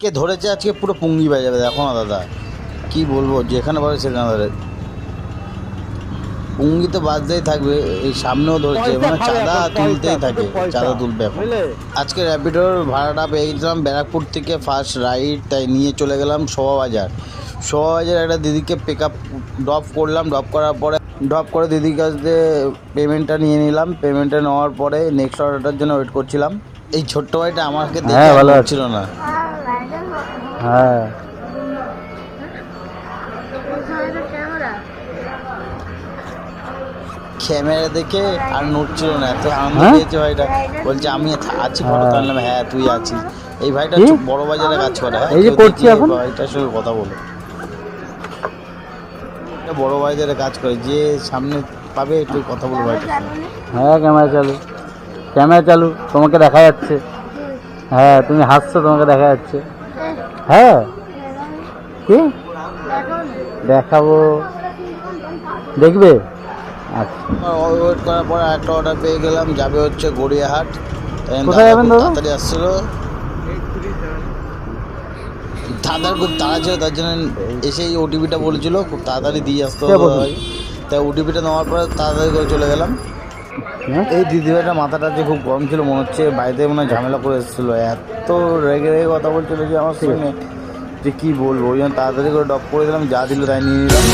কে ধরেছে আজকে পুরো পুঙ্গি বাজে যাবে, দেখো না দাদা কি বলবো, যেখানে পাবে সেখানে ধরে পুঙ্গি তো বাজতেই থাকবে। এই সামনেও ধরছে, মানে চাঁদা তুলতেই থাকে, চাঁদা তুলবে এখন। আজকে র্যাপিডোর ভাড়াটা পেয়ে গেছিলাম ব্যারাকপুর থেকে ফার্স্ট রাইড, তাই নিয়ে চলে গেলাম শোভাবাজার। শোভাবাজার একটা দিদিকে পিক আপ ড্রপ করলাম, ড্রপ করে দিদির কাছ দিয়ে পেমেন্টটা নিয়ে নিলাম। পেমেন্টটা নেওয়ার পরে নেক্সট অর্ডারটার জন্য ওয়েট করছিলাম। এই ছোট্ট ভাইটা আমাকে দেখে ভালো ছিল না, হ্যাঁ ক্যামেরা দেখে আর নড়ছিল না, এত আনন্দ পেয়েছে ভাইটা। বলছে আমি আছি ফটো তুললাম, হ্যাঁ তুই আছিস। এই ভাইটা বড় বাজারে কাজ করে, হ্যাঁ এই যে করছি এখন ভাইটার সঙ্গে কথা বলো, বড় বাজারে কাজ করে, যে সামনে পাবে একটু কথা বলো ভাইটার সঙ্গে। হ্যাঁ ক্যামেরা চালু, তোমাকে দেখা যাচ্ছে। হ্যাঁ তুমি হাসছো, তোমাকে দেখা যাচ্ছে। হ্যাঁ কি দেখাবো, দেখবে? আচ্ছা ওয়েট করার পর একটা অর্ডার পেয়ে গেলাম, যাবে হচ্ছে গড়িয়াহাট। কোথায় যাবেন দাদা? তাড়াতাড়ি আসছিল, দাদার খুব তাড়া ছিল, তার জন্য এসেই ওটিপিটা বলেছিল খুব তাড়াতাড়ি দিয়ে আসতে হবে ভাই। তাই ওটিপিটা নেওয়ার পরে তাড়াতাড়ি করে চলে গেলাম। এই দিদিভাইটা মাথাটা যে খুব গরম ছিল, মনে হচ্ছে বাড়িতে মনে হয় ঝামেলা করে এসেছিলো, এত রেগে রেগে কথা বলছিল যে আমার সঙ্গে, যে কী বলবো। ওই জন্য তাড়াতাড়ি করে ড্রপ করে দিলাম, যা দিল তাই নিয়ে নিলাম।